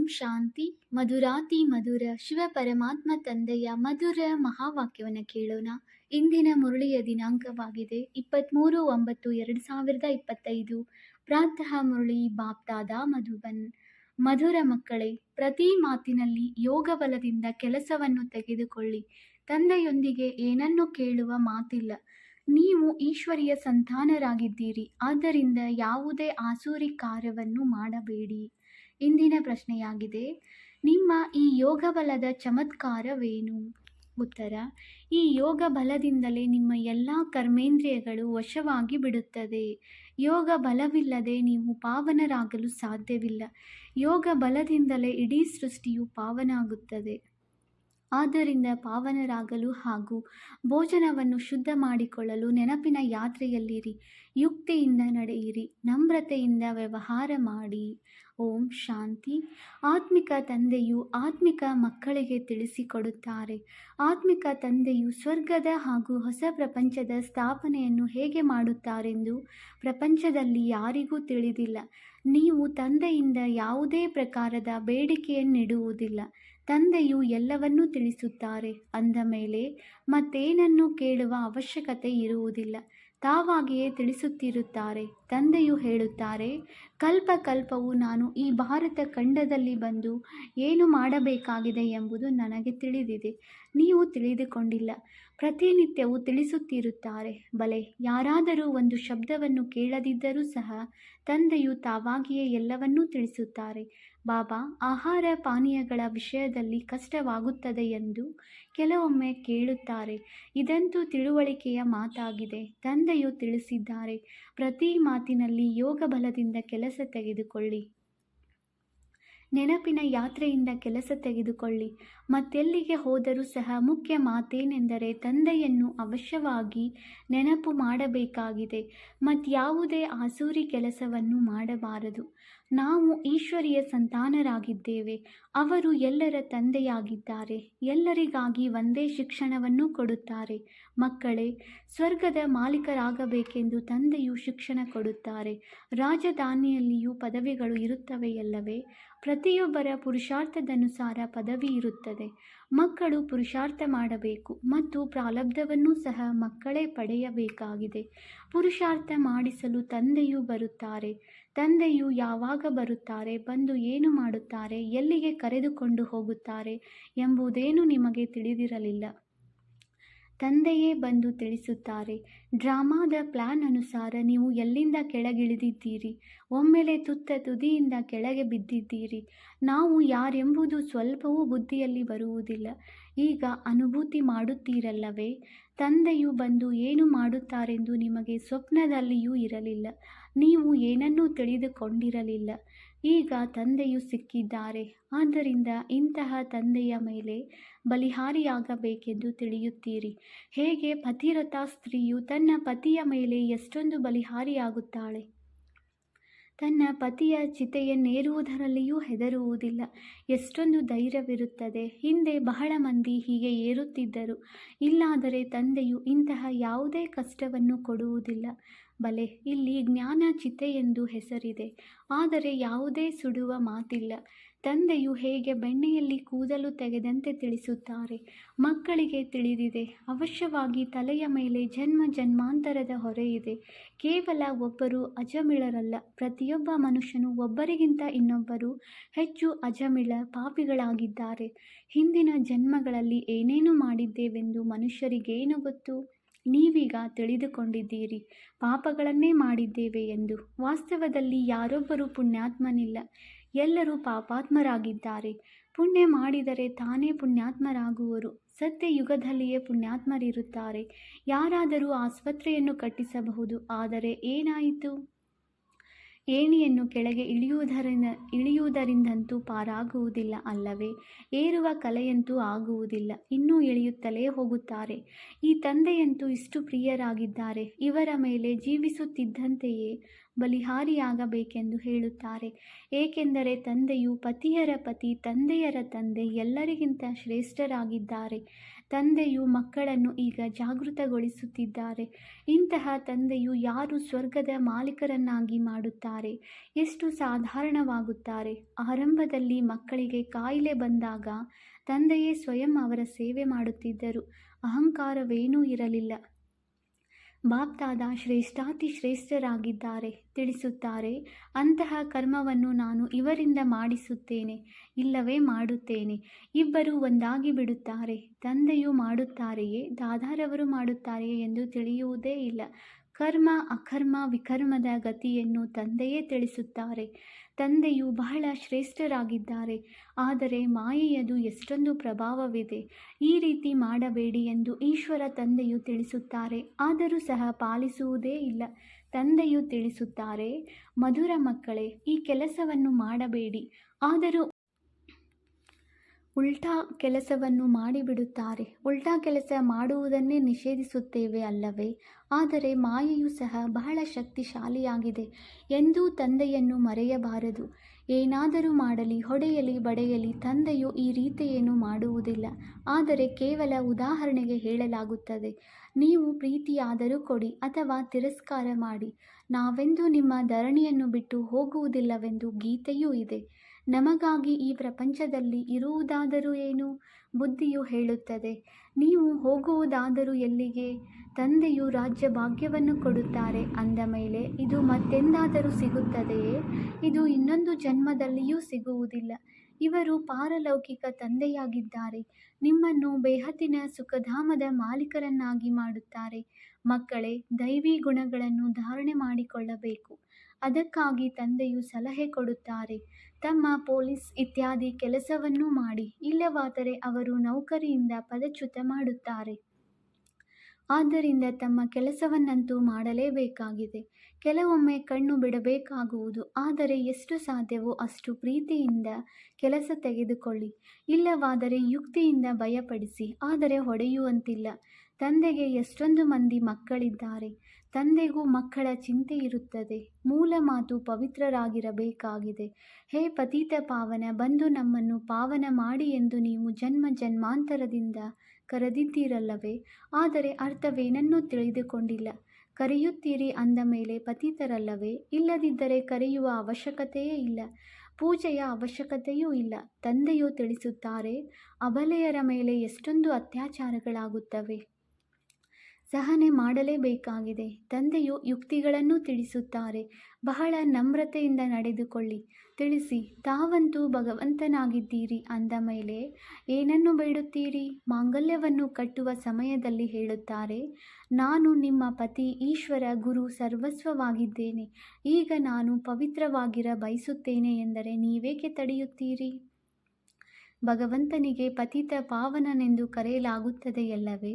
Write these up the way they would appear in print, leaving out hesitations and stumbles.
ಓಂ ಶಾಂತಿ. ಮಧುರಾತಿ ಮಧುರ ಶಿವ ಪರಮಾತ್ಮ ತಂದೆಯ ಮಧುರ ಮಹಾವಾಕ್ಯವನ್ನು ಕೇಳೋಣ. ಇಂದಿನ ಮುರಳಿಯ ದಿನಾಂಕವಾಗಿದೆ 23/9/2025. ಪ್ರಾತಃ ಮುರಳಿ ಬಾಪ್ದಾದ ಮಧುಬನ್. ಮಧುರ ಮಕ್ಕಳೇ, ಪ್ರತಿ ಮಾತಿನಲ್ಲಿ ಯೋಗ ಬಲದಿಂದ ಕೆಲಸವನ್ನು ತೆಗೆದುಕೊಳ್ಳಿ. ತಂದೆಯೊಂದಿಗೆ ಏನನ್ನು ಕೇಳುವ ಮಾತಿಲ್ಲ. ನೀವು ಈಶ್ವರಿಯ ಸಂತಾನರಾಗಿದ್ದೀರಿ, ಆದ್ದರಿಂದ ಯಾವುದೇ ಆಸುರಿ ಕಾರ್ಯವನ್ನು ಮಾಡಬೇಡಿ. ಇಂದಿನ ಪ್ರಶ್ನೆಯಾಗಿದೆ, ನಿಮ್ಮ ಈ ಯೋಗ ಬಲದ ಚಮತ್ಕಾರವೇನು? ಉತ್ತರ: ಈ ಯೋಗ ಬಲದಿಂದಲೇ ನಿಮ್ಮ ಎಲ್ಲ ಕರ್ಮೇಂದ್ರಿಯಗಳು ವಶವಾಗಿ ಬಿಡುತ್ತದೆ. ಯೋಗ ಬಲವಿಲ್ಲದೆ ನೀವು ಪಾವನರಾಗಲು ಸಾಧ್ಯವಿಲ್ಲ. ಯೋಗ ಬಲದಿಂದಲೇ ಇಡೀ ಸೃಷ್ಟಿಯು ಪಾವನಾಗುತ್ತದೆ. ಆದ್ದರಿಂದ ಪಾವನರಾಗಲು ಹಾಗೂ ಭೋಜನವನ್ನು ಶುದ್ಧ ಮಾಡಿಕೊಳ್ಳಲು ನೆನಪಿನ ಯಾತ್ರೆಯಲ್ಲಿರಿ. ಯುಕ್ತಿಯಿಂದ ನಡೆಯಿರಿ, ನಮ್ರತೆಯಿಂದ ವ್ಯವಹಾರ ಮಾಡಿ. ಓಂ ಶಾಂತಿ. ಆತ್ಮಿಕ ತಂದೆಯು ಆತ್ಮಿಕ ಮಕ್ಕಳಿಗೆ ತಿಳಿಸಿಕೊಡುತ್ತಾರೆ. ಆತ್ಮಿಕ ತಂದೆಯು ಸ್ವರ್ಗದ ಹಾಗೂ ಹೊಸ ಪ್ರಪಂಚದ ಸ್ಥಾಪನೆಯನ್ನು ಹೇಗೆ ಮಾಡುತ್ತಾರೆಂದು ಪ್ರಪಂಚದಲ್ಲಿ ಯಾರಿಗೂ ತಿಳಿದಿಲ್ಲ. ನೀವು ತಂದೆಯಿಂದ ಯಾವುದೇ ಪ್ರಕಾರದ ಬೇಡಿಕೆಯನ್ನಿಡುವುದಿಲ್ಲ. ತಂದೆಯು ಎಲ್ಲವನ್ನೂ ತಿಳಿಸುತ್ತಾರೆ. ಅಂದ ಮೇಲೆ ಮತ್ತೇನನ್ನು ಕೇಳುವ ಅವಶ್ಯಕತೆ ಇರುವುದಿಲ್ಲ. ತಾವಾಗಿಯೇ ತಿಳಿಸುತ್ತಿರುತ್ತಾರೆ. ತಂದೆಯು ಹೇಳುತ್ತಾರೆ, ಕಲ್ಪ ಕಲ್ಪವು ನಾನು ಈ ಭಾರತ ಖಂಡದಲ್ಲಿ ಬಂದು ಏನು ಮಾಡಬೇಕಾಗಿದೆ ಎಂಬುದು ನನಗೆ ತಿಳಿದಿದೆ. ನೀವು ತಿಳಿದುಕೊಂಡಿಲ್ಲ. ಪ್ರತಿನಿತ್ಯವೂ ತಿಳಿಸುತ್ತಿರುತ್ತಾರೆ. ಬಲೆ, ಯಾರಾದರೂ ಒಂದು ಶಬ್ದವನ್ನು ಕೇಳದಿದ್ದರೂ ಸಹ ತಂದೆಯು ತಾವಾಗಿಯೇ ಎಲ್ಲವನ್ನೂ ತಿಳಿಸುತ್ತಾರೆ. ಬಾಬಾ, ಆಹಾರ ಪಾನೀಯಗಳ ವಿಷಯದಲ್ಲಿ ಕಷ್ಟವಾಗುತ್ತದೆ ಎಂದು ಕೆಲವೊಮ್ಮೆ ಕೇಳುತ್ತಾರೆ. ಇದಂತೂ ತಿಳುವಳಿಕೆಯ ಮಾತಾಗಿದೆ. ತಂದೆಯು ತಿಳಿಸಿದ್ದಾರೆ, ಪ್ರತಿ ಮಾತಿನಲ್ಲಿ ಯೋಗ ಬಲದಿಂದ ಕೆಲಸ ತೆಗೆದುಕೊಳ್ಳಿ. ನೆನಪಿನ ಯಾತ್ರೆಯಿಂದ ಕೆಲಸ ತೆಗೆದುಕೊಳ್ಳಿ. ಮತ್ತೆಲ್ಲಿಗೆ ಹೋದರೂ ಸಹ ಮುಖ್ಯ ಮಾತೇನೆಂದರೆ ತಂದೆಯನ್ನು ಅವಶ್ಯವಾಗಿ ನೆನಪು ಮಾಡಬೇಕಾಗಿದೆ. ಮತ್ಯಾವುದೇ ಆಸುರಿ ಕೆಲಸವನ್ನು ಮಾಡಬಾರದು. ನಾವು ಈಶ್ವರಿಯ ಸಂತಾನರಾಗಿದ್ದೇವೆ. ಅವರು ಎಲ್ಲರ ತಂದೆಯಾಗಿದ್ದಾರೆ. ಎಲ್ಲರಿಗಾಗಿ ಒಂದೇ ಶಿಕ್ಷಣವನ್ನು ಕೊಡುತ್ತಾರೆ. ಮಕ್ಕಳೇ, ಸ್ವರ್ಗದ ಮಾಲೀಕರಾಗಬೇಕೆಂದು ತಂದೆಯು ಶಿಕ್ಷಣ ಕೊಡುತ್ತಾರೆ. ರಾಜಧಾನಿಯಲ್ಲಿಯೂ ಪದವಿಗಳು ಇರುತ್ತವೆಯಲ್ಲವೇ? ಪ್ರತಿಯೊಬ್ಬರ ಪುರುಷಾರ್ಥದನುಸಾರ ಪದವಿ ಇರುತ್ತದೆ. ಮಕ್ಕಳು ಪುರುಷಾರ್ಥ ಮಾಡಬೇಕು ಮತ್ತು ಪ್ರಾರಬ್ಧವನ್ನೂ ಸಹ ಮಕ್ಕಳೇ ಪಡೆಯಬೇಕಾಗಿದೆ. ಪುರುಷಾರ್ಥ ಮಾಡಿಸಲು ತಂದೆಯು ಬರುತ್ತಾರೆ. ತಂದೆಯು ಯಾವಾಗ ಬರುತ್ತಾರೆ, ಬಂದು ಏನು ಮಾಡುತ್ತಾರೆ, ಎಲ್ಲಿಗೆ ಕರೆದುಕೊಂಡು ಹೋಗುತ್ತಾರೆ ಎಂಬುದೇನು ನಿಮಗೆ ತಿಳಿದಿರಲಿಲ್ಲ. ತಂದೆಯೇ ಬಂದು ತಿಳಿಸುತ್ತಾರೆ. ಡ್ರಾಮಾದ ಪ್ಲಾನ್ ಅನುಸಾರ ನೀವು ಎಲ್ಲಿಂದ ಕೆಳಗಿಳಿದಿದ್ದೀರಿ. ಒಮ್ಮೆಲೆ ತುತ್ತ ತುದಿಯಿಂದ ಕೆಳಗೆ ಬಿದ್ದಿದ್ದೀರಿ. ನಾವು ಯಾರೆಂಬುದು ಸ್ವಲ್ಪವೂ ಬುದ್ಧಿಯಲ್ಲಿ ಬರುವುದಿಲ್ಲ. ಈಗ ಅನುಭೂತಿ ಮಾಡುತ್ತೀರಲ್ಲವೇ? ತಂದೆಯು ಬಂದು ಏನು ಮಾಡುತ್ತಾರೆಂದು ನಿಮಗೆ ಸ್ವಪ್ನದಲ್ಲಿಯೂ ಇರಲಿಲ್ಲ. ನೀವು ಏನನ್ನೂ ತಿಳಿದುಕೊಂಡಿರಲಿಲ್ಲ. ಈಗ ತಂದೆಯು ಸಿಕ್ಕಿದ್ದಾರೆ. ಆದ್ದರಿಂದ ಇಂತಹ ತಂದೆಯ ಮೇಲೆ ಬಲಿಹಾರಿಯಾಗಬೇಕೆಂದು ತಿಳಿಯುತ್ತೀರಿ. ಹೇಗೆ ಪತಿವ್ರತ ಸ್ತ್ರೀಯು ತನ್ನ ಪತಿಯ ಮೇಲೆ ಎಷ್ಟೊಂದು ಬಲಿಹಾರಿಯಾಗುತ್ತಾಳೆ. ತನ್ನ ಪತಿಯ ಚಿತೆಯನ್ನೇರುವುದರಲ್ಲಿಯೂ ಹೆದರುವುದಿಲ್ಲ. ಎಷ್ಟೊಂದು ಧೈರ್ಯವಿರುತ್ತದೆ. ಹಿಂದೆ ಬಹಳ ಮಂದಿ ಹೀಗೆ ಏರುತ್ತಿದ್ದರು. ಇಲ್ಲಾದರೆ ತಂದೆಯು ಇಂತಹ ಯಾವುದೇ ಕಷ್ಟವನ್ನು ಕೊಡುವುದಿಲ್ಲ. ಬಲೆ, ಇಲ್ಲಿ ಜ್ಞಾನ ಚಿತೆಯೆಂದು ಹೆಸರಿದೆ, ಆದರೆ ಯಾವುದೇ ಸುಡುವ ಮಾತಿಲ್ಲ. ತಂದೆಯು ಹೇಗೆ ಬೆಣ್ಣೆಯಲ್ಲಿ ಕೂದಲು ತೆಗೆದಂತೆ ತಿಳಿಸುತ್ತಾರೆ. ಮಕ್ಕಳಿಗೆ ತಿಳಿದಿದೆ, ಅವಶ್ಯವಾಗಿ ತಲೆಯ ಮೇಲೆ ಜನ್ಮ ಜನ್ಮಾಂತರದ ಹೊರೆಯಿದೆ. ಕೇವಲ ಒಬ್ಬರು ಅಜಮಿಳರಲ್ಲ, ಪ್ರತಿಯೊಬ್ಬ ಮನುಷ್ಯನು ಒಬ್ಬರಿಗಿಂತ ಇನ್ನೊಬ್ಬರು ಹೆಚ್ಚು ಅಜಮಿಳ ಪಾಪಿಗಳಾಗಿದ್ದಾರೆ. ಹಿಂದಿನ ಜನ್ಮಗಳಲ್ಲಿ ಏನೇನು ಮಾಡಿದ್ದೇವೆಂದು ಮನುಷ್ಯರಿಗೇನು ಗೊತ್ತು? ನೀವೀಗ ತಿಳಿದುಕೊಂಡಿದ್ದೀರಿ, ಪಾಪಗಳನ್ನೇ ಮಾಡಿದ್ದೇವೆ ಎಂದು. ವಾಸ್ತವದಲ್ಲಿ ಯಾರೊಬ್ಬರೂ ಪುಣ್ಯಾತ್ಮನಿಲ್ಲ. ಎಲ್ಲರೂ ಪಾಪಾತ್ಮರಾಗಿದ್ದಾರೆ. ಪುಣ್ಯ ಮಾಡಿದರೆ ತಾನೇ ಪುಣ್ಯಾತ್ಮರಾಗುವರು. ಸತ್ಯಯುಗದಲ್ಲಿಯೇ ಪುಣ್ಯಾತ್ಮರಿರುತ್ತಾರೆ. ಯಾರಾದರೂ ಆಸ್ಪತ್ರೆಯನ್ನು ಕಟ್ಟಿಸಬಹುದು, ಆದರೆ ಏನಾಯಿತು? ಏಣಿಯನ್ನು ಕೆಳಗೆ ಇಳಿಯುವುದರಿಂದಂತೂ ಪಾರಾಗುವುದಿಲ್ಲ ಅಲ್ಲವೇ? ಏರುವ ಕಲೆಯಂತೂ ಆಗುವುದಿಲ್ಲ. ಇನ್ನೂ ಇಳಿಯುತ್ತಲೇ ಹೋಗುತ್ತಾರೆ. ಈ ತಂದೆಯಂತೂ ಇಷ್ಟು ಪ್ರಿಯರಾಗಿದ್ದಾರೆ. ಇವರ ಮೇಲೆ ಜೀವಿಸುತ್ತಿದ್ದಂತೆಯೇ ಬಲಿಹಾರಿಯಾಗಬೇಕೆಂದು ಹೇಳುತ್ತಾರೆ. ಏಕೆಂದರೆ ತಂದೆಯು ಪತಿಯರ ಪತಿ, ತಂದೆಯರ ತಂದೆ ಎಲ್ಲರಿಗಿಂತ ಶ್ರೇಷ್ಠರಾಗಿದ್ದಾರೆ. ತಂದೆಯು ಮಕ್ಕಳನ್ನು ಈಗ ಜಾಗೃತಗೊಳಿಸುತ್ತಿದ್ದಾರೆ. ಇಂತಹ ತಂದೆಯು ಯಾರು ಸ್ವರ್ಗದ ಮಾಲೀಕರನ್ನಾಗಿ ಮಾಡುತ್ತಾರೆ, ಎಷ್ಟು ಸಾಧಾರಣವಾಗುತ್ತಾರೆ. ಆರಂಭದಲ್ಲಿ ಮಕ್ಕಳಿಗೆ ಕಾಯಿಲೆ ಬಂದಾಗ ತಂದೆಯೇ ಸ್ವಯಂ ಅವರ ಸೇವೆ ಮಾಡುತ್ತಿದ್ದರು. ಅಹಂಕಾರವೇನೂ ಇರಲಿಲ್ಲ. ಬಾಪ್ದಾದ ಶ್ರೇಷ್ಠಾತಿ ಶ್ರೇಷ್ಠರಾಗಿದ್ದಾರೆ. ತಿಳಿಸುತ್ತಾರೆ, ಅಂತಹ ಕರ್ಮವನ್ನು ನಾನು ಇವರಿಂದ ಮಾಡಿಸುತ್ತೇನೆ, ಇಲ್ಲವೇ ಮಾಡುತ್ತೇನೆ. ಇಬ್ಬರು ಒಂದಾಗಿ ಬಿಡುತ್ತಾರೆ. ತಂದೆಯು ಮಾಡುತ್ತಾರೆಯೇ, ದಾದಾರವರು ಮಾಡುತ್ತಾರೆಯೇ ಎಂದು ತಿಳಿಯುವುದೇ ಇಲ್ಲ. ಕರ್ಮ ಅಕರ್ಮ ವಿಕರ್ಮದ ಗತಿಯನ್ನು ತಂದೆಯೇ ತಿಳಿಸುತ್ತಾರೆ. ತಂದೆಯು ಬಹಳ ಶ್ರೇಷ್ಠರಾಗಿದ್ದಾರೆ. ಆದರೆ ಮಾಯೆಯದು ಎಷ್ಟೊಂದು ಪ್ರಭಾವವಿದೆ. ಈ ರೀತಿ ಮಾಡಬೇಡಿ ಎಂದು ಈಶ್ವರ ತಂದೆಯು ತಿಳಿಸುತ್ತಾರೆ. ಆದರೂ ಸಹ ಪಾಲಿಸುವುದೇ ಇಲ್ಲ. ತಂದೆಯು ತಿಳಿಸುತ್ತಾರೆ, ಮಧುರ ಮಕ್ಕಳೇ, ಈ ಕೆಲಸವನ್ನು ಮಾಡಬೇಡಿ. ಆದರೂ ಉಲ್ಟಾ ಕೆಲಸವನ್ನು ಮಾಡಿಬಿಡುತ್ತಾರೆ. ಉಲ್ಟಾ ಕೆಲಸ ಮಾಡುವುದನ್ನೇ ನಿಷೇಧಿಸುತ್ತೇವೆ ಅಲ್ಲವೇ? ಆದರೆ ಮಾಯೆಯು ಸಹ ಬಹಳ ಶಕ್ತಿಶಾಲಿಯಾಗಿದೆ. ಎಂದೂ ತಂದೆಯನ್ನು ಮರೆಯಬಾರದು. ಏನಾದರೂ ಮಾಡಲಿ, ಹೊಡೆಯಲಿ, ಬಡೆಯಲಿ, ತಂದೆಯು ಈ ರೀತಿಯೇನೂ ಮಾಡುವುದಿಲ್ಲ. ಆದರೆ ಕೇವಲ ಉದಾಹರಣೆಗೆ ಹೇಳಲಾಗುತ್ತದೆ. ನೀವು ಪ್ರೀತಿಯಾದರೂ ಕೊಡಿ ಅಥವಾ ತಿರಸ್ಕಾರ ಮಾಡಿ. ನಾವೆಂದೂ ನಿಮ್ಮ ಧರಣಿಯನ್ನು ಬಿಟ್ಟು ಹೋಗುವುದಿಲ್ಲವೆಂದು ಗೀತೆಯೂ ಇದೆ. ನಮಗಾಗಿ ಈ ಪ್ರಪಂಚದಲ್ಲಿ ಇರುವುದಾದರೂ ಏನು? ಬುದ್ಧಿಯು ಹೇಳುತ್ತದೆ, ನೀವು ಹೋಗುವುದಾದರೂ ಎಲ್ಲಿಗೆ? ತಂದೆಯು ರಾಜ್ಯ ಭಾಗ್ಯವನ್ನು ಕೊಡುತ್ತಾರೆ ಅಂದ ಮೇಲೆ ಇದು ಮತ್ತೆಂದಾದರೂ ಸಿಗುತ್ತದೆಯೇ? ಇದು ಇನ್ನೊಂದು ಜನ್ಮದಲ್ಲಿಯೂ ಸಿಗುವುದಿಲ್ಲ. ಇವರು ಪಾರಲೌಕಿಕ ತಂದೆಯಾಗಿದ್ದಾರೆ. ನಿಮ್ಮನ್ನು ಬೇಹದ್ದಿನ ಸುಖಧಾಮದ ಮಾಲೀಕರನ್ನಾಗಿ ಮಾಡುತ್ತಾರೆ. ಮಕ್ಕಳೇ, ದೈವಿ ಗುಣಗಳನ್ನು ಧಾರಣೆ ಮಾಡಿಕೊಳ್ಳಬೇಕು. ಅದಕ್ಕಾಗಿ ತಂದೆಯು ಸಲಹೆ ಕೊಡುತ್ತಾರೆ. ತಮ್ಮ ಪೊಲೀಸ್ ಇತ್ಯಾದಿ ಕೆಲಸವನ್ನೂ ಮಾಡಿ, ಇಲ್ಲವಾದರೆ ಅವರು ನೌಕರಿಯಿಂದ ಪದಚ್ಯುತ ಮಾಡುತ್ತಾರೆ. ಆದ್ದರಿಂದ ತಮ್ಮ ಕೆಲಸವನ್ನಂತೂ ಮಾಡಲೇಬೇಕಾಗಿದೆ. ಕೆಲವೊಮ್ಮೆ ಕಣ್ಣು ಬಿಡಬೇಕಾಗುವುದು. ಆದರೆ ಎಷ್ಟು ಸಾಧ್ಯವೋ ಅಷ್ಟು ಪ್ರೀತಿಯಿಂದ ಕೆಲಸ ತೆಗೆದುಕೊಳ್ಳಿ. ಇಲ್ಲವಾದರೆ ಯುಕ್ತಿಯಿಂದ ಭಯಪಡಿಸಿ, ಆದರೆ ಹೊಡೆಯುವಂತಿಲ್ಲ. ತಂದೆಗೆ ಎಷ್ಟೊಂದು ಮಂದಿ ಮಕ್ಕಳಿದ್ದಾರೆ. ತಂದೆಗೂ ಮಕ್ಕಳ ಚಿಂತೆ ಇರುತ್ತದೆ. ಮೂಲ ಮಾತು ಪವಿತ್ರರಾಗಿರಬೇಕಾಗಿದೆ. ಹೇ ಪತಿತ ಪಾವನ, ಬಂದು ನಮ್ಮನ್ನು ಪಾವನ ಮಾಡಿ ಎಂದು ನೀವು ಜನ್ಮ ಜನ್ಮಾಂತರದಿಂದ ಕರೆದಿದ್ದೀರಲ್ಲವೇ? ಆದರೆ ಅರ್ಥವೇನನ್ನೂ ತಿಳಿದುಕೊಂಡಿಲ್ಲ. ಕರೆಯುತ್ತೀರಿ ಅಂದ ಮೇಲೆ ಪತಿತರಲ್ಲವೇ? ಇಲ್ಲದಿದ್ದರೆ ಕರೆಯುವ ಅವಶ್ಯಕತೆಯೇ ಇಲ್ಲ. ಪೂಜೆಯ ಅವಶ್ಯಕತೆಯೂ ಇಲ್ಲ. ತಂದೆಯು ತಿಳಿಸುತ್ತಾರೆ, ಅಬಲೆಯರ ಮೇಲೆ ಎಷ್ಟೊಂದು ಅತ್ಯಾಚಾರಗಳಾಗುತ್ತವೆ. ಸಹನೆ ಮಾಡಲೇಬೇಕಾಗಿದೆ. ತಂದೆಯು ಯುಕ್ತಿಗಳನ್ನು ತಿಳಿಸುತ್ತಾರೆ. ಬಹಳ ನಮ್ರತೆಯಿಂದ ನಡೆದುಕೊಳ್ಳಿ. ತಿಳಿಸಿ, ತಾವಂತೂ ಭಗವಂತನಾಗಿದ್ದೀರಿ ಅಂದ ಮೇಲೆ ಏನನ್ನು ಬೇಡುತ್ತೀರಿ? ಮಾಂಗಲ್ಯವನ್ನು ಕಟ್ಟುವ ಸಮಯದಲ್ಲಿ ಹೇಳುತ್ತಾರೆ, ನಾನು ನಿಮ್ಮ ಪತಿ, ಈಶ್ವರ, ಗುರು, ಸರ್ವಸ್ವವಾಗಿದ್ದೇನೆ. ಈಗ ನಾನು ಪವಿತ್ರವಾಗಿರ ಬಯಸುತ್ತೇನೆ ಎಂದರೆ ನೀವೇಕೆ ತಡೆಯುತ್ತೀರಿ? ಭಗವಂತನಿಗೆ ಪತಿತ ಪಾವನನೆಂದು ಕರೆಯಲಾಗುತ್ತದೆಯಲ್ಲವೇ?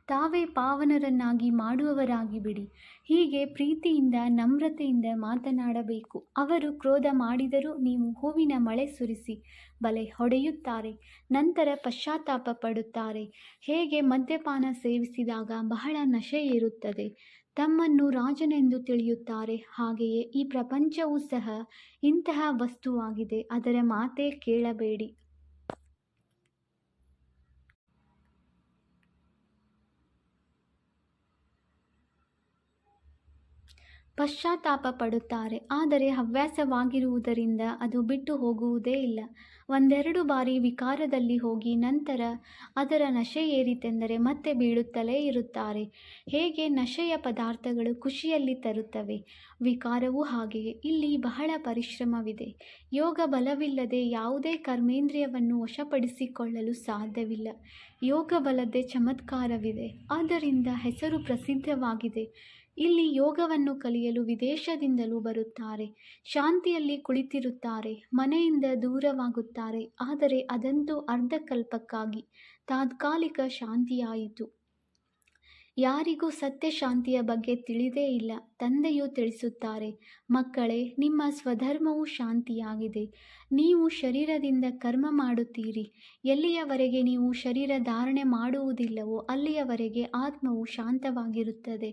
ತಾವೇ ಪಾವನರನ್ನಾಗಿ ಮಾಡುವವರಾಗಿ ಬಿಡಿ. ಹೀಗೆ ಪ್ರೀತಿಯಿಂದ ನಮ್ರತೆಯಿಂದ ಮಾತನಾಡಬೇಕು. ಅವರು ಕ್ರೋಧ ಮಾಡಿದರೂ ನೀವು ಹೂವಿನ ಮಳೆ ಸುರಿಸಿ, ಬಲೆ ಹೊಡೆಯುತ್ತಾರೆ. ನಂತರ ಪಶ್ಚಾತ್ತಾಪ ಪಡುತ್ತಾರೆ. ಹೇಗೆ ಮದ್ಯಪಾನ ಸೇವಿಸಿದಾಗ ಬಹಳ ನಶೆ ಇರುತ್ತದೆ, ತಮ್ಮನ್ನು ರಾಜನೆಂದು ತಿಳಿಯುತ್ತಾರೆ. ಹಾಗೆಯೇ ಈ ಪ್ರಪಂಚವೂ ಸಹ ಇಂತಹ ವಸ್ತುವಾಗಿದೆ. ಅದರ ಮಾತೇ ಕೇಳಬೇಡಿ. ಪಶ್ಚಾತ್ತಾಪ ಪಡುತ್ತಾರೆ. ಆದರೆ ಹವ್ಯಾಸವಾಗಿರುವುದರಿಂದ ಅದು ಬಿಟ್ಟು ಹೋಗುವುದೇ ಇಲ್ಲ. ಒಂದೆರಡು ಬಾರಿ ವಿಕಾರದಲ್ಲಿ ಹೋಗಿ ನಂತರ ಅದರ ನಶೆ ಏರಿತೆಂದರೆ ಮತ್ತೆ ಬೀಳುತ್ತಲೇ ಇರುತ್ತಾರೆ. ಹೇಗೆ ನಶೆಯ ಪದಾರ್ಥಗಳು ಖುಷಿಯಲ್ಲಿ ತರುತ್ತವೆ, ವಿಕಾರವೂ ಹಾಗೆಯೇ. ಇಲ್ಲಿ ಬಹಳ ಪರಿಶ್ರಮವಿದೆ. ಯೋಗ ಬಲವಿಲ್ಲದೆ ಯಾವುದೇ ಕರ್ಮೇಂದ್ರಿಯವನ್ನು ವಶಪಡಿಸಿಕೊಳ್ಳಲು ಸಾಧ್ಯವಿಲ್ಲ. ಯೋಗ ಬಲದ್ದೇ ಚಮತ್ಕಾರವಿದೆ. ಆದ್ದರಿಂದ ಹೆಸರು ಪ್ರಸಿದ್ಧವಾಗಿದೆ. ಇಲ್ಲಿ ಯೋಗವನ್ನು ಕಲಿಯಲು ವಿದೇಶದಿಂದಲೂ ಬರುತ್ತಾರೆ. ಶಾಂತಿಯಲ್ಲಿ ಕುಳಿತಿರುತ್ತಾರೆ. ಮನೆಯಿಂದ ದೂರವಾಗುತ್ತಾರೆ. ಆದರೆ ಅದಂತೂ ಅರ್ಧಕಲ್ಪಕ್ಕಾಗಿ. ತಾತ್ಕಾಲಿಕ ಶಾಂತಿಯಾಯಿತು. ಯಾರಿಗೂ ಸತ್ಯ ಶಾಂತಿಯ ಬಗ್ಗೆ ತಿಳಿದೇ ಇಲ್ಲ. ತಂದೆಯು ತಿಳಿಸುತ್ತಾರೆ, ಮಕ್ಕಳೇ, ನಿಮ್ಮ ಸ್ವಧರ್ಮವು ಶಾಂತಿಯಾಗಿದೆ. ನೀವು ಶರೀರದಿಂದ ಕರ್ಮ ಮಾಡುತ್ತೀರಿ. ಎಲ್ಲಿಯವರೆಗೆ ನೀವು ಶರೀರ ಧಾರಣೆ ಮಾಡುವುದಿಲ್ಲವೋ ಅಲ್ಲಿಯವರೆಗೆ ಆತ್ಮವು ಶಾಂತವಾಗಿರುತ್ತದೆ,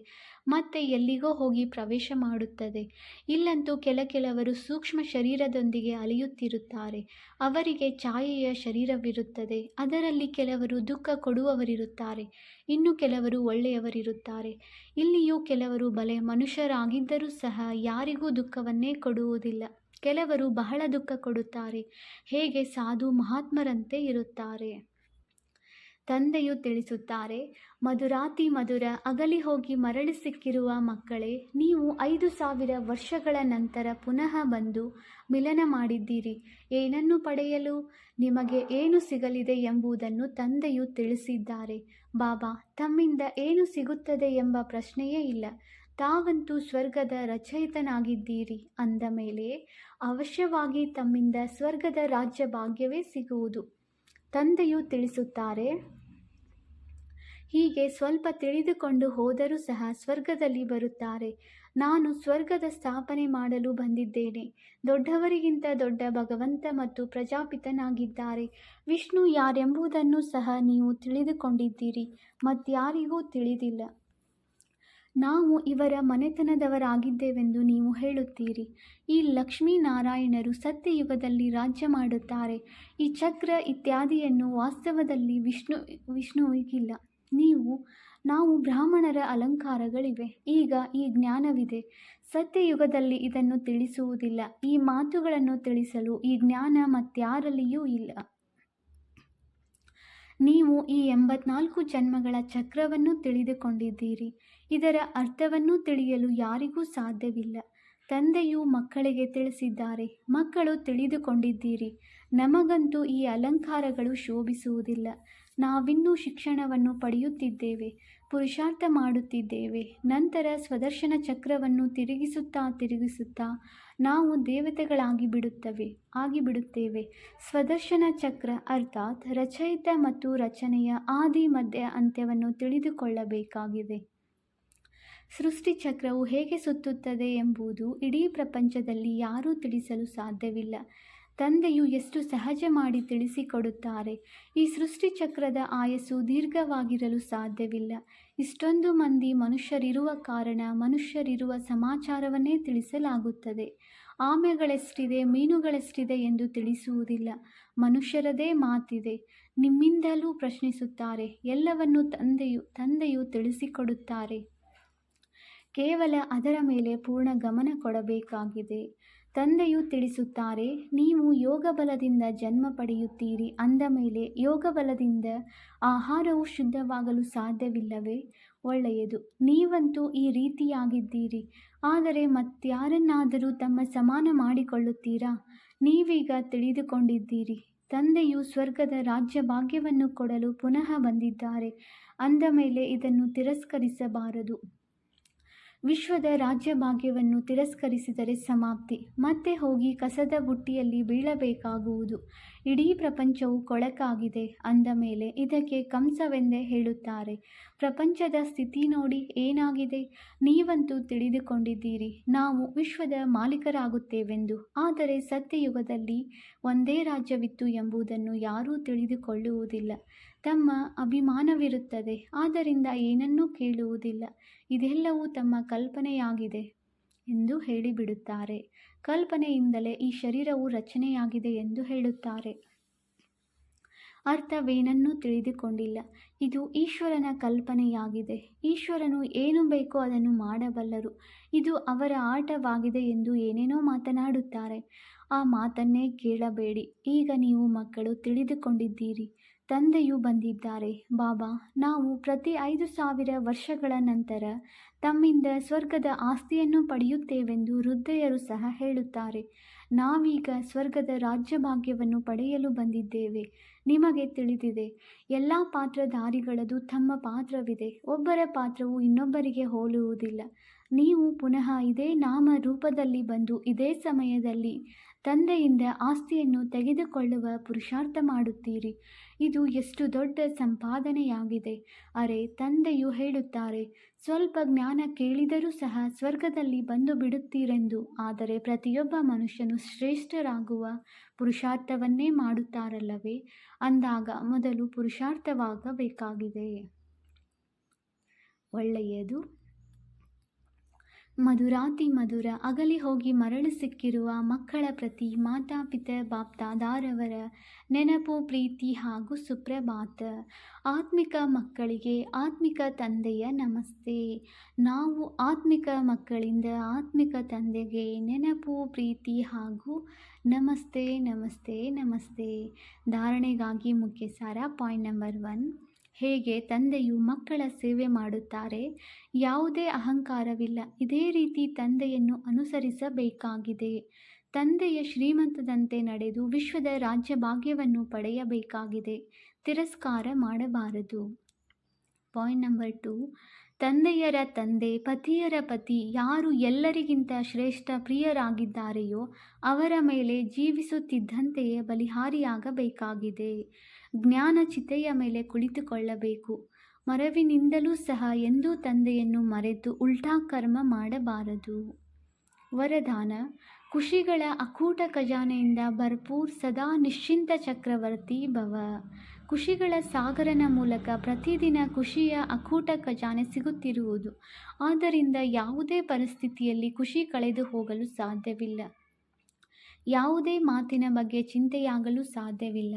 ಮತ್ತೆ ಎಲ್ಲಿಗೋ ಹೋಗಿ ಪ್ರವೇಶ ಮಾಡುತ್ತದೆ. ಇಲ್ಲಂತೂ ಕೆಲವರು ಸೂಕ್ಷ್ಮ ಶರೀರದೊಂದಿಗೆ ಅಲಿಯುತ್ತಿರುತ್ತಾರೆ. ಅವರಿಗೆ ಛಾಯೆಯ ಶರೀರವಿರುತ್ತದೆ. ಅದರಲ್ಲಿ ಕೆಲವರು ದುಃಖ ಕೊಡುವವರಿರುತ್ತಾರೆ, ಇನ್ನು ಕೆಲವರು ಒಳ್ಳೆಯವರಿರುತ್ತಾರೆ. ಇಲ್ಲಿಯೂ ಕೆಲವರು ಬಲೆ ಮನುಷ್ಯರಾಗಿದ್ದರೂ ಸಹ ಯಾರಿಗೂ ದುಃಖವನ್ನೇ ಕೊಡುವುದಿಲ್ಲ. ಕೆಲವರು ಬಹಳ ದುಃಖ ಕೊಡುತ್ತಾರೆ, ಹೇಗೆ ಸಾಧು ಮಹಾತ್ಮರಂತೆ ಇರುತ್ತಾರೆ. ತಂದೆಯು ತಿಳಿಸುತ್ತಾರೆ, ಮಧುರಾತಿ ಮಧುರ ಅಗಲಿ ಹೋಗಿ ಮರಳಿ ಸಿಕ್ಕಿರುವ ಮಕ್ಕಳೇ, ನೀವು 5000 ವರ್ಷಗಳ ನಂತರ ಪುನಃ ಬಂದು ಮಿಲನ ಮಾಡಿದ್ದೀರಿ. ಏನನ್ನು ಪಡೆಯಲು? ನಿಮಗೆ ಏನು ಸಿಗಲಿದೆ ಎಂಬುದನ್ನು ತಂದೆಯು ತಿಳಿಸಿದ್ದಾರೆ. ಬಾಬಾ ತಮ್ಮಿಂದ ಏನು ಸಿಗುತ್ತದೆ ಎಂಬ ಪ್ರಶ್ನೆಯೇ ಇಲ್ಲ. ತಾವಂತೂ ಸ್ವರ್ಗದ ರಚಯಿತನಾಗಿದ್ದೀರಿ ಅಂದ ಮೇಲೆ ಅವಶ್ಯವಾಗಿ ತಮ್ಮಿಂದ ಸ್ವರ್ಗದ ರಾಜ್ಯ ಭಾಗ್ಯವೇ ಸಿಗುವುದು. ತಂದೆಯು ತಿಳಿಸುತ್ತಾರೆ, ಹೀಗೆ ಸ್ವಲ್ಪ ತಿಳಿದುಕೊಂಡು ಹೋದರೂ ಸಹ ಸ್ವರ್ಗದಲ್ಲಿ ಬರುತ್ತಾರೆ. ನಾನು ಸ್ವರ್ಗದ ಸ್ಥಾಪನೆ ಮಾಡಲು ಬಂದಿದ್ದೇನೆ. ದೊಡ್ಡವರಿಗಿಂತ ದೊಡ್ಡ ಭಗವಂತ ಮತ್ತು ಪ್ರಜಾಪಿತನಾಗಿದ್ದಾರೆ. ವಿಷ್ಣು ಯಾರೆಂಬುದನ್ನು ಸಹ ನೀವು ತಿಳಿದುಕೊಂಡಿದ್ದೀರಿ, ಮತ್ಯಾರಿಗೂ ತಿಳಿದಿಲ್ಲ. ನಾವು ಇವರ ಮನೆತನದವರಾಗಿದ್ದೇವೆಂದು ನೀವು ಹೇಳುತ್ತೀರಿ. ಈ ಲಕ್ಷ್ಮೀನಾರಾಯಣರು ಸತ್ಯಯುಗದಲ್ಲಿ ರಾಜ್ಯ ಮಾಡುತ್ತಾರೆ. ಈ ಚಕ್ರ ಇತ್ಯಾದಿಯನ್ನು ವಾಸ್ತವದಲ್ಲಿ ವಿಷ್ಣುವಿಗಿಲ್ಲ. ನಾವು ಬ್ರಾಹ್ಮಣರ ಅಲಂಕಾರಗಳಿವೆ. ಈಗ ಈ ಜ್ಞಾನವಿದೆ. ಸತ್ಯಯುಗದಲ್ಲಿ ಇದನ್ನು ತಿಳಿಸುವುದಿಲ್ಲ. ಈ ಮಾತುಗಳನ್ನು ತಿಳಿಸಲು ಈ ಜ್ಞಾನ ಮತ್ಯಾರಲ್ಲಿಯೂ ಇಲ್ಲ. ನೀವು ಈ 84 ಜನ್ಮಗಳ ಚಕ್ರವನ್ನು ತಿಳಿದುಕೊಂಡಿದ್ದೀರಿ. ಇದರ ಅರ್ಥವನ್ನು ತಿಳಿಯಲು ಯಾರಿಗೂ ಸಾಧ್ಯವಿಲ್ಲ. ತಂದೆಯು ಮಕ್ಕಳಿಗೆ ತಿಳಿಸಿದ್ದಾರೆ, ಮಕ್ಕಳು ತಿಳಿದುಕೊಂಡಿದ್ದೀರಿ. ನಮಗಂತೂ ಈ ಅಲಂಕಾರಗಳು ಶೋಭಿಸುವುದಿಲ್ಲ. ನಾವಿನ್ನೂ ಶಿಕ್ಷಣವನ್ನು ಪಡೆಯುತ್ತಿದ್ದೇವೆ, ಪುರುಷಾರ್ಥ ಮಾಡುತ್ತಿದ್ದೇವೆ. ನಂತರ ಸ್ವದರ್ಶನ ಚಕ್ರವನ್ನು ತಿರುಗಿಸುತ್ತಾ ನಾವು ದೇವತೆಗಳಾಗಿಬಿಡುತ್ತೇವೆ. ಸ್ವದರ್ಶನ ಚಕ್ರ ಅರ್ಥಾತ್ ರಚಯಿತ ಮತ್ತು ರಚನೆಯ ಆದಿ ಮಧ್ಯ ಅಂತ್ಯವನ್ನು ತಿಳಿದುಕೊಳ್ಳಬೇಕಾಗಿದೆ. ಸೃಷ್ಟಿ ಚಕ್ರವು ಹೇಗೆ ಸುತ್ತುತ್ತದೆ ಎಂಬುದು ಇಡೀ ಪ್ರಪಂಚದಲ್ಲಿ ಯಾರೂ ತಿಳಿಸಲು ಸಾಧ್ಯವಿಲ್ಲ. ತಂದೆಯು ಎಷ್ಟು ಸಹಜ ಮಾಡಿ ತಿಳಿಸಿಕೊಡುತ್ತಾರೆ. ಈ ಸೃಷ್ಟಿ ಚಕ್ರದ ಆಯಸ್ಸು ದೀರ್ಘವಾಗಿರಲು ಸಾಧ್ಯವಿಲ್ಲ. ಇಷ್ಟೊಂದು ಮಂದಿ ಮನುಷ್ಯರಿರುವ ಕಾರಣ ಮನುಷ್ಯರಿರುವ ಸಮಾಚಾರವನ್ನೇ ತಿಳಿಸಲಾಗುತ್ತದೆ. ಆಮೆಗಳೆಷ್ಟಿದೆ, ಮೀನುಗಳೆಷ್ಟಿದೆ ಎಂದು ತಿಳಿಸುವುದಿಲ್ಲ. ಮನುಷ್ಯರದೇ ಮಾತಿದೆ. ನಿಮ್ಮಿಂದಲೂ ಪ್ರಶ್ನಿಸುತ್ತಾರೆ. ಎಲ್ಲವನ್ನೂ ತಂದೆಯು ತಿಳಿಸಿಕೊಡುತ್ತಾರೆ. ಕೇವಲ ಅದರ ಮೇಲೆ ಪೂರ್ಣ ಗಮನ ಕೊಡಬೇಕಾಗಿದೆ. ತಂದೆಯು ತಿಳಿಸುತ್ತಾರೆ, ನೀವು ಯೋಗ ಬಲದಿಂದ ಜನ್ಮ ಪಡೆಯುತ್ತೀರಿ ಅಂದ ಮೇಲೆ ಯೋಗ ಬಲದಿಂದ ಆಹಾರವು ಶುದ್ಧವಾಗಲು ಸಾಧ್ಯವಿಲ್ಲವೇ? ಒಳ್ಳೆಯದು, ನೀವಂತೂ ಈ ರೀತಿಯಾಗಿದ್ದೀರಿ. ಆದರೆ ಮತ್ಯಾರನ್ನಾದರೂ ತಮ್ಮ ಸಮಾನ ಮಾಡಿಕೊಳ್ಳುತ್ತೀರಾ? ನೀವೀಗ ತಿಳಿದುಕೊಂಡಿದ್ದೀರಿ. ತಂದೆಯು ಸ್ವರ್ಗದ ರಾಜ್ಯ ಭಾಗ್ಯವನ್ನು ಕೊಡಲು ಪುನಃ ಬಂದಿದ್ದಾರೆ ಅಂದ ಮೇಲೆ ಇದನ್ನು ತಿರಸ್ಕರಿಸಬಾರದು. ವಿಶ್ವದ ರಾಜ್ಯ ಭಾಗ್ಯವನ್ನು ತಿರಸ್ಕರಿಸಿದರೆ ಸಮಾಪ್ತಿ. ಮತ್ತೆ ಹೋಗಿ ಕಸದ ಬುಟ್ಟಿಯಲ್ಲಿ ಬೀಳಬೇಕಾಗುವುದು. ಇಡೀ ಪ್ರಪಂಚವು ಕೊಳಕಾಗಿದೆ ಅಂದ ಮೇಲೆ ಇದಕ್ಕೆ ಕಂಸವೆಂದೇ ಹೇಳುತ್ತಾರೆ. ಪ್ರಪಂಚದ ಸ್ಥಿತಿ ನೋಡಿ ಏನಾಗಿದೆ. ನೀವಂತೂ ತಿಳಿದುಕೊಂಡಿದ್ದೀರಿ, ನಾವು ವಿಶ್ವದ ಮಾಲೀಕರಾಗುತ್ತೇವೆಂದು. ಆದರೆ ಸತ್ಯಯುಗದಲ್ಲಿ ಒಂದೇ ರಾಜ್ಯವಿತ್ತು ಎಂಬುದನ್ನು ಯಾರೂ ತಿಳಿದುಕೊಳ್ಳುವುದಿಲ್ಲ. ತಮ್ಮ ಅಭಿಮಾನವಿರುತ್ತದೆ, ಆದ್ದರಿಂದ ಏನನ್ನೂ ಕೇಳುವುದಿಲ್ಲ. ಇದೆಲ್ಲವೂ ತಮ್ಮ ಕಲ್ಪನೆಯಾಗಿದೆ ಎಂದು ಹೇಳಿಬಿಡುತ್ತಾರೆ. ಕಲ್ಪನೆಯಿಂದಲೇ ಈ ಶರೀರವು ರಚನೆಯಾಗಿದೆ ಎಂದು ಹೇಳುತ್ತಾರೆ. ಅರ್ಥವೇನನ್ನೂ ತಿಳಿದುಕೊಂಡಿಲ್ಲ. ಇದು ಈಶ್ವರನ ಕಲ್ಪನೆಯಾಗಿದೆ. ಈಶ್ವರನು ಏನು ಬೇಕೋ ಅದನ್ನು ಮಾಡಬಲ್ಲರು. ಇದು ಅವರ ಆಟವಾಗಿದೆ ಎಂದು ಏನೇನೋ ಮಾತನಾಡುತ್ತಾರೆ. ಆ ಮಾತನ್ನೇ ಕೇಳಬೇಡಿ. ಈಗ ನೀವು ಮಕ್ಕಳು ತಿಳಿದುಕೊಂಡಿದ್ದೀರಿ. ತಂದೆಯು ಬಂದಿದ್ದಾರೆ. ಬಾಬಾ, ನಾವು ಪ್ರತಿ 5000 ವರ್ಷಗಳ ನಂತರ ತಮ್ಮಿಂದ ಸ್ವರ್ಗದ ಆಸ್ತಿಯನ್ನು ಪಡೆಯುತ್ತೇವೆಂದು ವೃದ್ಧೆಯರು ಸಹ ಹೇಳುತ್ತಾರೆ. ನಾವೀಗ ಸ್ವರ್ಗದ ರಾಜ್ಯ ಭಾಗ್ಯವನ್ನು ಪಡೆಯಲು ಬಂದಿದ್ದೇವೆ. ನಿಮಗೆ ತಿಳಿದಿದೆ, ಎಲ್ಲ ಪಾತ್ರಧಾರಿಗಳದು ತಮ್ಮ ಪಾತ್ರವಿದೆ. ಒಬ್ಬರ ಪಾತ್ರವು ಇನ್ನೊಬ್ಬರಿಗೆ ಹೋಲುವುದಿಲ್ಲ. ನೀವು ಪುನಃ ಇದೇ ನಾಮ ರೂಪದಲ್ಲಿ ಬಂದು ಇದೇ ಸಮಯದಲ್ಲಿ ತಂದೆಯಿಂದ ಆಸ್ತಿಯನ್ನು ತೆಗೆದುಕೊಳ್ಳುವ ಪುರುಷಾರ್ಥ ಮಾಡುತ್ತೀರಿ. ಇದು ಎಷ್ಟು ದೊಡ್ಡ ಸಂಪಾದನೆಯಾಗಿದೆ. ಅರೆ, ತಂದೆಯು ಹೇಳುತ್ತಾರೆ, ಸ್ವಲ್ಪ ಜ್ಞಾನ ಕೇಳಿದರೂ ಸಹ ಸ್ವರ್ಗದಲ್ಲಿ ಬಂದು ಬಿಡುತ್ತೀರೆಂದು. ಆದರೆ ಪ್ರತಿಯೊಬ್ಬ ಮನುಷ್ಯನು ಶ್ರೇಷ್ಠರಾಗುವ ಪುರುಷಾರ್ಥವನ್ನೇ ಮಾಡುತ್ತಾರಲ್ಲವೇ? ಅಂದಾಗ ಮೊದಲು ಪುರುಷಾರ್ಥವಾಗಬೇಕಾಗಿದೆ. ಒಳ್ಳೆಯದು. ಮಧುರಾತಿ ಮಧುರ ಅಗಲಿ ಹೋಗಿ ಮರಳು ಸಿಕ್ಕಿರುವ ಮಕ್ಕಳ ಪ್ರತಿ ಮಾತಾಪಿತ ಬಾಪ್ದಾದಾರವರ ನೆನಪು, ಪ್ರೀತಿ ಹಾಗೂ ಸುಪ್ರಭಾತ. ಆತ್ಮಿಕ ಮಕ್ಕಳಿಗೆ ಆತ್ಮಿಕ ತಂದೆಯ ನಮಸ್ತೆ. ನಾವು ಆತ್ಮಿಕ ಮಕ್ಕಳಿಂದ ಆತ್ಮಿಕ ತಂದೆಗೆ ನೆನಪು, ಪ್ರೀತಿ ಹಾಗೂ ನಮಸ್ತೆ ನಮಸ್ತೆ ನಮಸ್ತೆ. ಧಾರಣೆಗಾಗಿ ಮುಖ್ಯ ಸಾರ. ಪಾಯಿಂಟ್ ನಂಬರ್ 1, ಹೇಗೆ ತಂದೆಯು ಮಕ್ಕಳ ಸೇವೆ ಮಾಡುತ್ತಾರೆ. ಯಾವುದೇ ಅಹಂಕಾರವಿಲ್ಲ. ಇದೇ ರೀತಿ ತಂದೆಯನ್ನು ಅನುಸರಿಸಬೇಕಾಗಿದೆ. ತಂದೆಯ ಶ್ರೀಮಂತದಂತೆ ನಡೆದು ವಿಶ್ವದ ರಾಜ್ಯಭಾಗ್ಯವನ್ನು ಪಡೆಯಬೇಕಾಗಿದೆ. ತಿರಸ್ಕಾರ ಮಾಡಬಾರದು. ಪಾಯಿಂಟ್ ನಂಬರ್ 2, ತಂದೆಯರ ತಂದೆ, ಪತಿಯರ ಪತಿ ಯಾರು ಎಲ್ಲರಿಗಿಂತ ಶ್ರೇಷ್ಠ ಪ್ರಿಯರಾಗಿದ್ದಾರೆಯೋ ಅವರ ಮೇಲೆ ಜೀವಿಸುತ್ತಿದ್ದಂತೆಯೇ ಬಲಿಹಾರಿಯಾಗಬೇಕಾಗಿದೆ. ಜ್ಞಾನ ಚಿತೆಯ ಮೇಲೆ ಕುಳಿತುಕೊಳ್ಳಬೇಕು. ಮರವಿನಿಂದಲೂ ಸಹ ಎಂದೂ ತಂದೆಯನ್ನು ಮರೆತು ಉಲ್ಟಾ ಕರ್ಮ ಮಾಡಬಾರದು. ವರದಾನ: ಖುಷಿಗಳ ಅಕೂಟ ಖಜಾನೆಯಿಂದ ಭರ್ಪೂರ್ ಸದಾ ನಿಶ್ಚಿಂತ ಚಕ್ರವರ್ತಿ ಭವ. ಖುಷಿಗಳ ಸಾಗರನ ಮೂಲಕ ಪ್ರತಿದಿನ ಖುಷಿಯ ಅಕೂಟ ಖಜಾನೆ ಸಿಗುತ್ತಿರುವುದು. ಆದ್ದರಿಂದ ಯಾವುದೇ ಪರಿಸ್ಥಿತಿಯಲ್ಲಿ ಖುಷಿ ಕಳೆದು ಹೋಗಲು ಸಾಧ್ಯವಿಲ್ಲ. ಯಾವುದೇ ಮಾತಿನ ಬಗ್ಗೆ ಚಿಂತೆಯಾಗಲು ಸಾಧ್ಯವಿಲ್ಲ.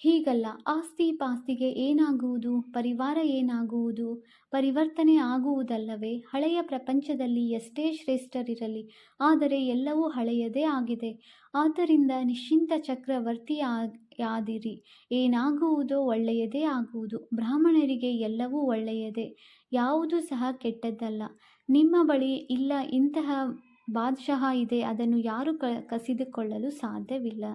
ಹೀಗಲ್ಲ, ಆಸ್ತಿ ಪಾಸ್ತಿಗೆ ಏನಾಗುವುದು, ಪರಿವಾರ ಏನಾಗುವುದು, ಪರಿವರ್ತನೆ ಆಗುವುದಲ್ಲವೇ? ಹಳೆಯ ಪ್ರಪಂಚದಲ್ಲಿ ಎಷ್ಟೇ ಶ್ರೇಷ್ಠರಿರಲಿ, ಆದರೆ ಎಲ್ಲವೂ ಹಳೆಯದೇ ಆಗಿದೆ. ಆದ್ದರಿಂದ ನಿಶ್ಚಿಂತ ಚಕ್ರವರ್ತಿಯಾದಿರಿ. ಏನಾಗುವುದೋ ಒಳ್ಳೆಯದೇ ಆಗುವುದು. ಬ್ರಾಹ್ಮಣರಿಗೆ ಎಲ್ಲವೂ ಒಳ್ಳೆಯದೇ, ಯಾವುದೂ ಸಹ ಕೆಟ್ಟದ್ದಲ್ಲ. ನಿಮ್ಮ ಬಳಿ ಇಲ್ಲ ಇಂತಹ ಬಾದ್ಶಾಹ ಇದೆ, ಅದನ್ನು ಯಾರೂ ಕಸಿದುಕೊಳ್ಳಲು ಸಾಧ್ಯವಿಲ್ಲ.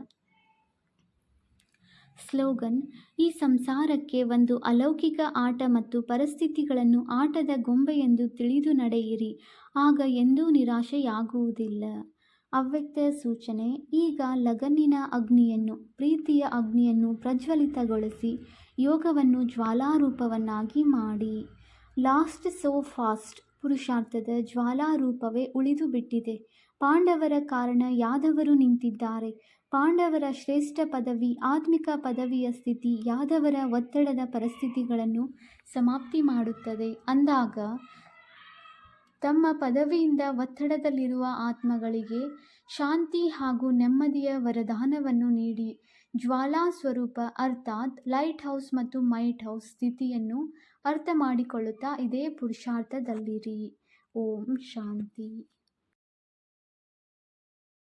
ಸ್ಲೋಗನ್: ಈ ಸಂಸಾರಕ್ಕೆ ಒಂದು ಅಲೌಕಿಕ ಆಟ ಮತ್ತು ಪರಿಸ್ಥಿತಿಗಳನ್ನು ಆಟದ ಗೊಂಬೆಯೆಂದು ತಿಳಿದು ನಡೆಯಿರಿ. ಆಗ ಎಂದೂ ನಿರಾಶೆಯಾಗುವುದಿಲ್ಲ. ಅವ್ಯಕ್ತ ಸೂಚನೆ: ಈಗ ಲಗನ್ನಿನ ಅಗ್ನಿಯನ್ನು, ಪ್ರೀತಿಯ ಅಗ್ನಿಯನ್ನು ಪ್ರಜ್ವಲಿತಗೊಳಿಸಿ ಯೋಗವನ್ನು ಜ್ವಾಲಾರೂಪವನ್ನಾಗಿ ಮಾಡಿ. ಲಾಸ್ಟ್ ಸೋ ಫಾಸ್ಟ್ ಪುರುಷಾರ್ಥದ ಜ್ವಾಲಾರೂಪವೇ ಉಳಿದು ಬಿಟ್ಟಿದೆ. ಪಾಂಡವರ ಕಾರಣ ಯಾದವರು ನಿಂತಿದ್ದಾರೆ. ಪಾಂಡವರ ಶ್ರೇಷ್ಠ ಪದವಿ, ಆತ್ಮಿಕ ಪದವಿಯ ಸ್ಥಿತಿ ಯಾದವರ ಒತ್ತಡದ ಪರಿಸ್ಥಿತಿಗಳನ್ನು ಸಮಾಪ್ತಿ ಮಾಡುತ್ತದೆ. ಅಂದಾಗ ತಮ್ಮ ಪದವಿಯಿಂದ ಒತ್ತಡದಲ್ಲಿರುವ ಆತ್ಮಗಳಿಗೆ ಶಾಂತಿ ಹಾಗೂ ನೆಮ್ಮದಿಯ ವರದಾನವನ್ನು ನೀಡಿ ಜ್ವಾಲಾ ಸ್ವರೂಪ ಅರ್ಥಾತ್ ಲೈಟ್ ಹೌಸ್ ಮತ್ತು ಮೈಟ್ ಹೌಸ್ ಸ್ಥಿತಿಯನ್ನು ಅರ್ಥ ಮಾಡಿಕೊಳ್ಳುತ್ತಾ ಇದೇ ಪುರುಷಾರ್ಥದಲ್ಲಿರಿ. ಓಂ ಶಾಂತಿ.